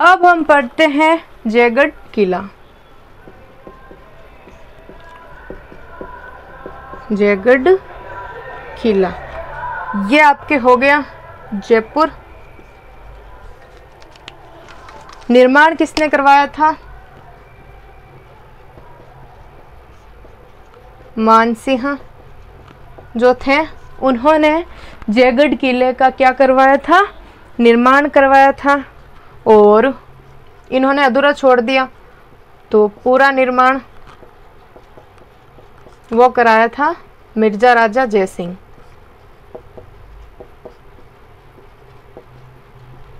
अब हम पढ़ते हैं जयगढ़ किला। जयगढ़ किला ये आपके हो गया जयपुर। निर्माण किसने करवाया था? मानसिंह जो थे उन्होंने जयगढ़ किले का क्या करवाया था? निर्माण करवाया था। और इन्होंने अधूरा छोड़ दिया, तो पूरा निर्माण वो कराया था मिर्जा राजा जयसिंह।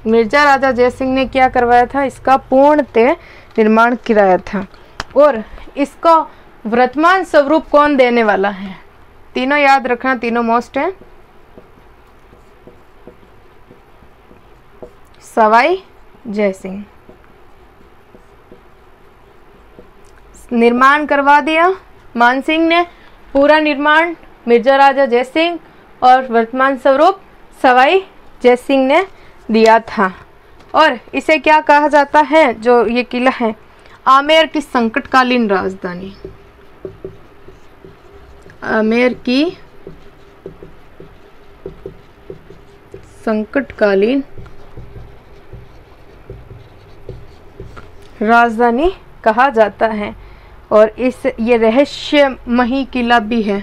मिर्जा राजा जयसिंह ने क्या करवाया था? इसका पूर्णतः निर्माण कराया था। और इसका वर्तमान स्वरूप कौन देने वाला है? तीनों याद रखना, तीनों मोस्ट है। सवाई जयसिंह। निर्माण करवा दिया मानसिंह ने, पूरा निर्माण मिर्जा राजा जयसिंह, और वर्तमान स्वरूप सवाई जयसिंह ने दिया था। और इसे क्या कहा जाता है? जो ये किला है, आमेर की संकटकालीन राजधानी। आमेर की संकटकालीन राजधानी कहा जाता है। और ये रहस्यमयी किला भी है।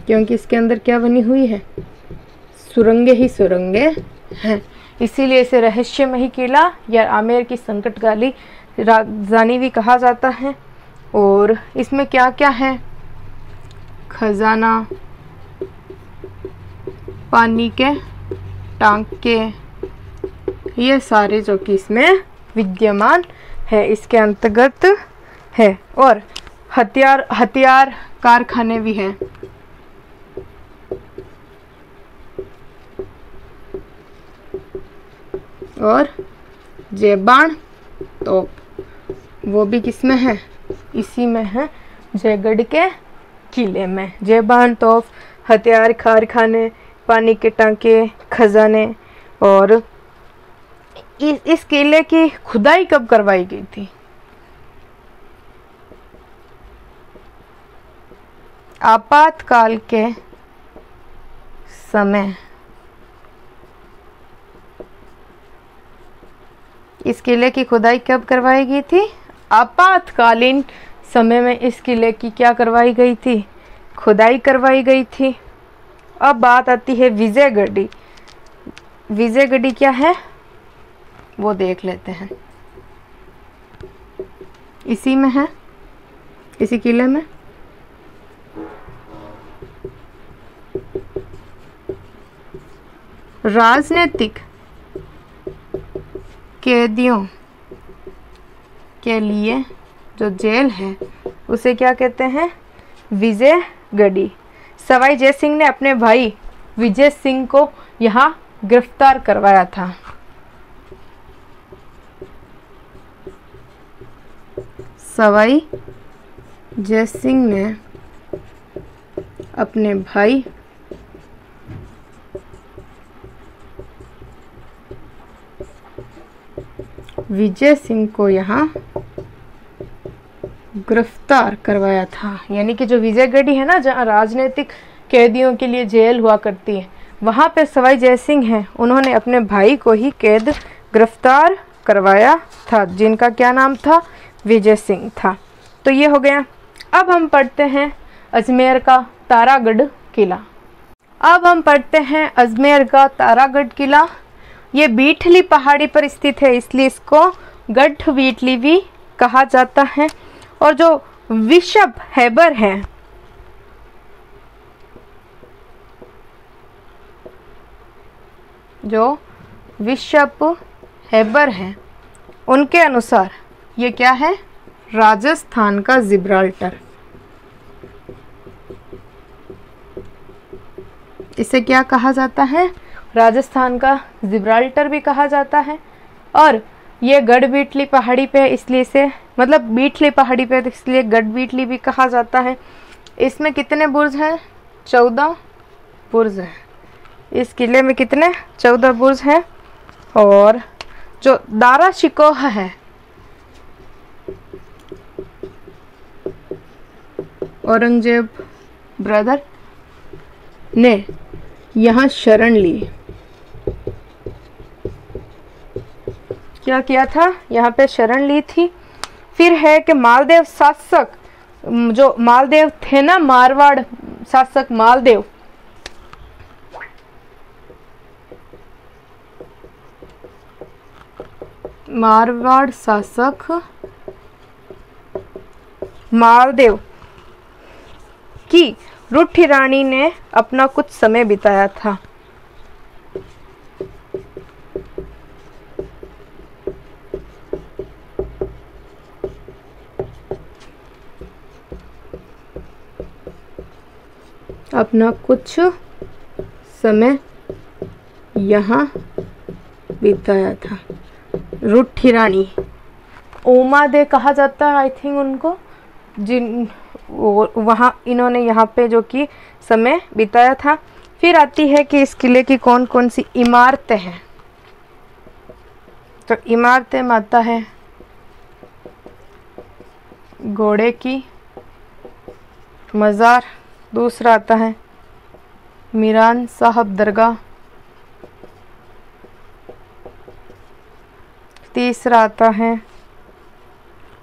क्योंकि इसके अंदर क्या बनी हुई है? सुरंगे ही सुरंगे हैं, इसीलिए इसे रहस्यमयी किला या आमेर की संकटकालीन राजधानी भी कहा जाता है। और इसमें क्या क्या है? खजाना, पानी के टांके, ये सारे जो कि इसमें विद्यमान है, इसके अंतर्गत है। और हथियार कारखाने भी हैं। और जयबान तोप वो भी किसमें है? इसी में है, जयगढ़ के किले में। जयबान तोप, हथियार कारखाने, पानी के टांके, खजाने। और इस किले की खुदाई कब करवाई गई थी? आपातकाल के समय। इस किले की खुदाई कब करवाई गई थी? आपातकालीन समय में इस किले की क्या करवाई गई थी? खुदाई करवाई गई थी। अब बात आती है विजयगढ़ी। विजयगढ़ी क्या है वो देख लेते हैं। इसी में है, इसी किले में। राजनीतिक कैदियों के लिए जो जेल है उसे क्या कहते हैं? विजयगढ़ी। सवाई जयसिंह ने अपने भाई विजय सिंह को यहाँ गिरफ्तार करवाया था। सवाई जयसिंह ने अपने भाई विजय सिंह को यहाँ गिरफ्तार करवाया था। यानी कि जो विजयगढ़ी है ना, जहाँ राजनीतिक कैदियों के लिए जेल हुआ करती है, वहाँ पे सवाई जयसिंह हैं, उन्होंने अपने भाई को ही कैद गिरफ्तार करवाया था, जिनका क्या नाम था? विजय सिंह था। तो ये हो गया। अब हम पढ़ते हैं अजमेर का तारागढ़ किला। अब हम पढ़ते हैं अजमेर का तारागढ़ किला। ये बीठली पहाड़ी पर स्थित है, इसलिए इसको गढ़ बीठली भी कहा जाता है। और जो विशप हैबर हैं, जो विशप हैबर हैं, उनके अनुसार ये क्या है? राजस्थान का जिब्राल्टर। इसे क्या कहा जाता है? राजस्थान का जिब्राल्टर भी कहा जाता है। और ये गढ़ बीठली पहाड़ी पे, इसलिए इसे मतलब बीठली पहाड़ी पे, इसलिए गढ़ बीठली भी कहा जाता है। इसमें कितने बुर्ज हैं? 14 बुर्ज हैं। इस किले में कितने 14 बुर्ज हैं। और जो दारा शिकोह है, औरंगजेब ब्रदर ने यहाँ शरण ली। क्या किया था? यहाँ पे शरण ली थी। फिर है कि मालदेव शासक, जो मालदेव थे ना, मारवाड़ शासक मालदेव, मारवाड़ शासक मालदेव की रुठी रानी ने अपना कुछ समय बिताया था। अपना कुछ समय यहाँ बिताया था। रुठी रानी, ओमा दे कहा जाता है आई थिंक उनको, जिन वहाँ इन्होंने यहाँ पे जो कि समय बिताया था। फिर आती है कि इस किले की कौन कौन सी इमारतें हैं। तो इमारतें में आता है घोड़े की मज़ार, दूसरा आता है मीरान साहब दरगाह, तीसरा आता है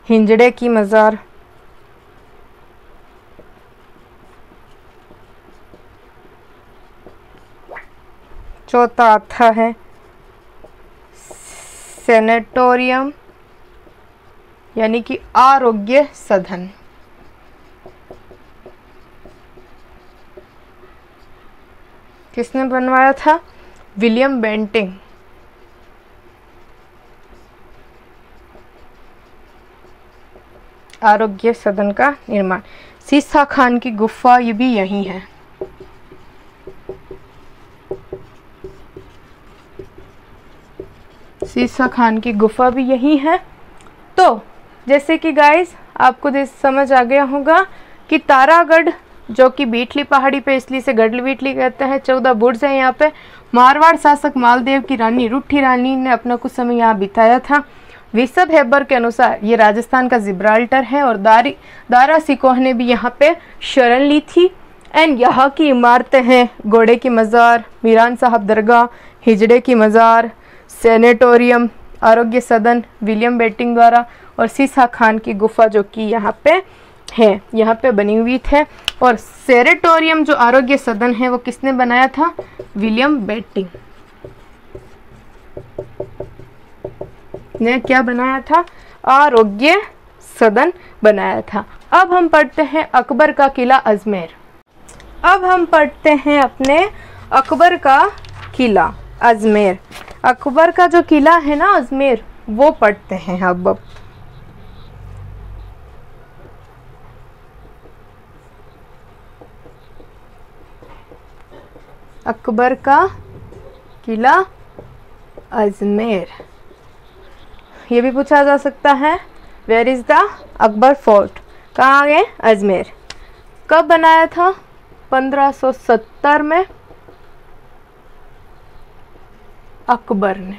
हिंजड़े की मज़ार, चौथा आता है सेनेटोरियम यानी कि आरोग्य सदन। किसने बनवाया था? William Bentinck. आरोग्य सदन का निर्माण। सीसा खान की गुफा ये भी यही है। सीसा खान की गुफा भी यही है। तो जैसे कि गाइस आपको समझ आ गया होगा कि तारागढ़ जो कि बीटली पहाड़ी पे, इसलिए से गढ़ बीटली कहते हैं, 14 बुर्ज है यहाँ पे। मारवाड़ शासक मालदेव की रानी रुठी रानी ने अपना कुछ समय यहाँ बिताया था। विसब हेबर के अनुसार ये राजस्थान का जिब्राल्टर है और दारा सिकोह ने भी यहाँ पे शरण ली थी। एंड यहाँ की इमारतें हैं घोड़े की मज़ार, मीरान साहब दरगाह, हिजड़े की मज़ार, सेनेटोरियम, आरोग्य सदन विलियम बेंटिंग द्वारा, और सीसा खान की गुफा जो कि यहाँ पे है, यहाँ पे बनी हुई थे। और सेनेटोरियम जो आरोग्य सदन है वो किसने बनाया था? विलियम बेंटिंग ने क्या बनाया था? आरोग्य सदन बनाया था। अब हम पढ़ते हैं अकबर का किला अजमेर। अब हम पढ़ते हैं अपने अकबर का किला अजमेर। अकबर का जो किला है ना अजमेर, वो पढ़ते हैं अब। अकबर का किला अजमेर, ये भी पूछा जा सकता है। Where is the Akbar fort? कहाँ है? अजमेर। कब बनाया था? 1570 में अकबर ने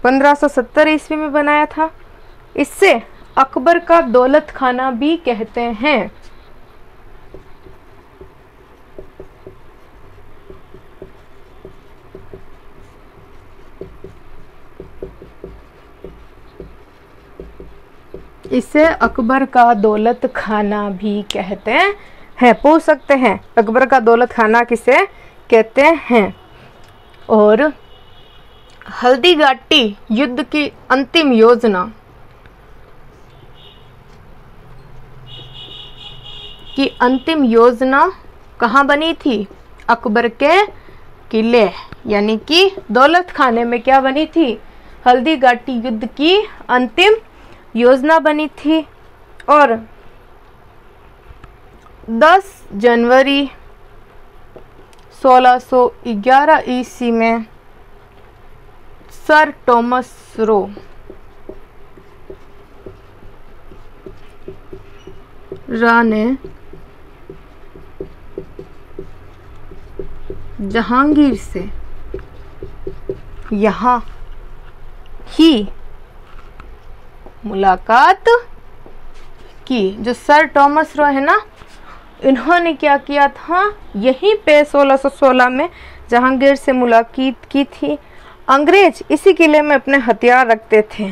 1570 ईस्वी में बनाया था। इससे अकबर का दौलत खाना भी कहते हैं। इसे अकबर का दौलत खाना भी कहते हैं। पूछ सकते हैं अकबर का दौलत खाना किसे कहते हैं। और हल्दीघाटी युद्ध की अंतिम योजना कहाँ बनी थी? अकबर के किले यानी कि दौलत खाने में क्या बनी थी? हल्दीघाटी युद्ध की अंतिम योजना बनी थी। और 10 जनवरी 1611 ईस्वी में सर टॉमस रो ने जहांगीर से यहाँ ही मुलाकात की। जो सर थॉमस रो है ना, इन्होंने क्या किया था, यहीं पे 1616 में जहांगीर से मुलाकात की थी। अंग्रेज इसी किले में अपने हथियार रखते थे।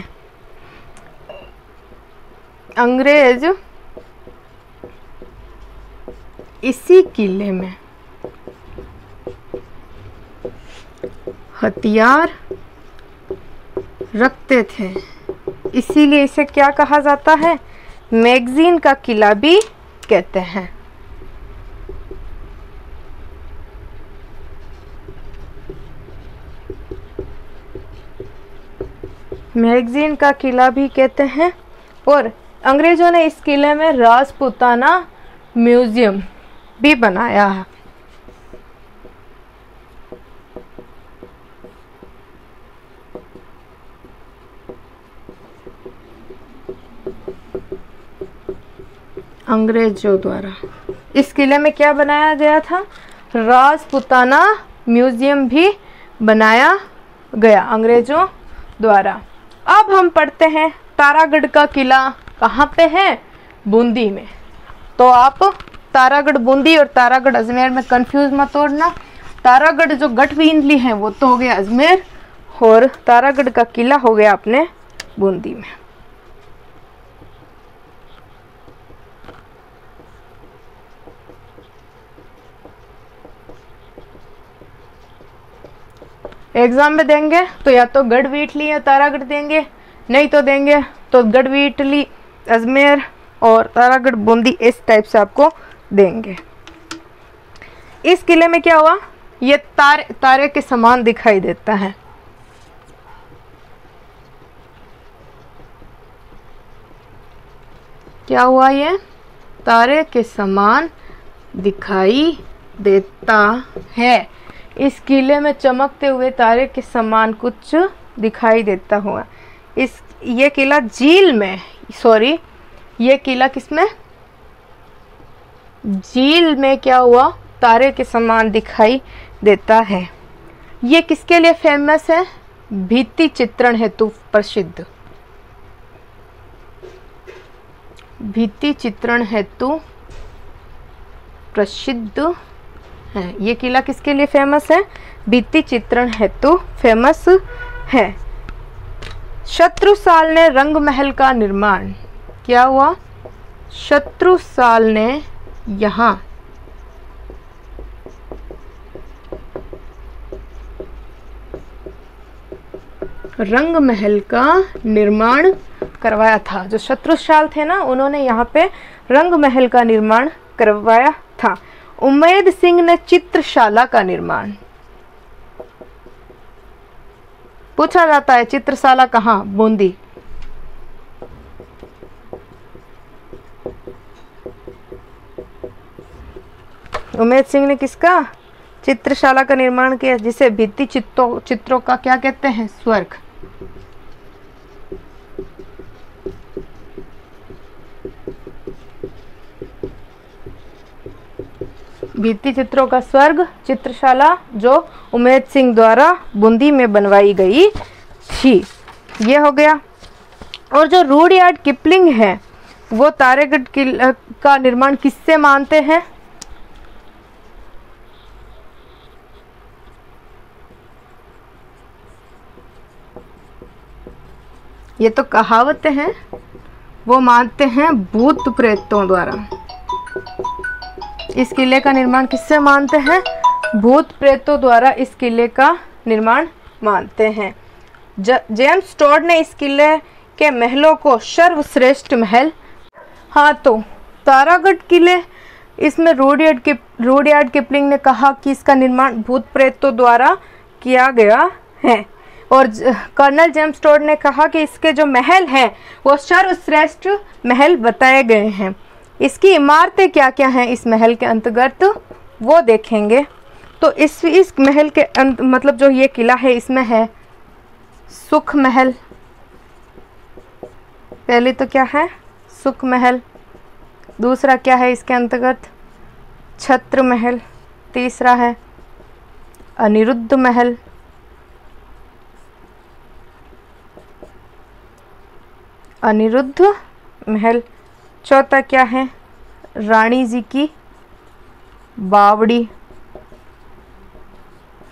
अंग्रेज इसी किले में हथियार रखते थे, इसीलिए इसे क्या कहा जाता है, मैगजीन का किला भी कहते हैं। मैगजीन का किला भी कहते हैं। और अंग्रेजों ने इस किले में राजपूताना म्यूजियम भी बनाया है। अंग्रेजों द्वारा इस किले में क्या बनाया गया था, राजपूताना म्यूजियम भी बनाया गया अंग्रेजों द्वारा। अब हम पढ़ते हैं तारागढ़ का किला कहाँ पे है, बूंदी में। तो आप तारागढ़ बूंदी और तारागढ़ अजमेर में कंफ्यूज मत होना। तारागढ़ जो गढ़विंदली है वो तो हो गया अजमेर, और तारागढ़ का किला हो गया अपने बूंदी में। एग्जाम में देंगे तो या तो गढ़वीटली या तारागढ़ देंगे, नहीं तो देंगे तो गढ़वीटली अजमेर और तारागढ़ बूंदी, इस टाइप से आपको देंगे। इस किले में क्या हुआ, ये तारे के समान दिखाई देता है। क्या हुआ, ये तारे के समान दिखाई देता है। इस किले में चमकते हुए तारे के समान कुछ दिखाई देता हुआ। ये किला झील में, सॉरी ये किला किसमें, झील में क्या हुआ, तारे के समान दिखाई देता है। ये किसके लिए फेमस है, भित्ति चित्रण हेतु प्रसिद्ध। भित्ति चित्रण हेतु प्रसिद्ध है। ये किला किसके लिए फेमस है, भित्ति चित्रण हेतु फेमस है। शत्रुसाल ने रंग महल का निर्माण, क्या हुआ, शत्रुसाल ने यहाँ रंग महल का निर्माण करवाया था। जो शत्रुसाल थे ना, उन्होंने यहाँ पे रंग महल का निर्माण करवाया था। उम्मेद सिंह ने चित्रशाला का निर्माण, पूछा जाता है चित्रशाला कहाँ, बूंदी। उम्मेद सिंह ने किसका, चित्रशाला का निर्माण किया, जिसे भित्ति चित्रों का क्या कहते हैं, स्वर्ग। भित्ति चित्रों का स्वर्ग चित्रशाला, जो उम्मेद सिंह द्वारा बूंदी में बनवाई गई थी। ये हो गया। और जो रुडयार्ड किपलिंग है, वो तारागढ़ किला का निर्माण किससे मानते हैं, ये तो कहावतें हैं, वो मानते हैं भूत प्रेतों द्वारा। इस किले का निर्माण किससे मानते हैं, भूत प्रेतों द्वारा इस किले का निर्माण मानते हैं। जेम्स टोड ने इस किले के महलों को सर्वश्रेष्ठ महल, हाँ तो तारागढ़ किले, इसमें रुडयार्ड किपलिंग ने कहा कि इसका निर्माण भूत प्रेतों द्वारा किया गया है। और कर्नल जेम्स टोड ने कहा कि इसके जो महल हैं वो सर्वश्रेष्ठ महल बताए गए हैं। इसकी इमारतें क्या क्या हैं इस महल के अंतर्गत, वो देखेंगे। तो इस महल के मतलब जो ये किला है, इसमें है सुख महल, पहले तो क्या है, सुख महल। दूसरा क्या है इसके अंतर्गत, छत्र महल। तीसरा है अनिरुद्ध महल, अनिरुद्ध महल। चौथा क्या है, रानी जी की बावड़ी,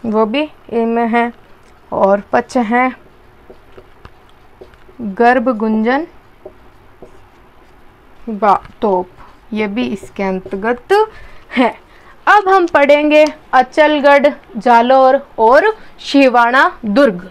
वो भी ए में है। और 5 है गर्भ गुंजन तोप, ये भी इसके अंतर्गत है। अब हम पढ़ेंगे अचलगढ़, जालौर और शिवाणा दुर्ग।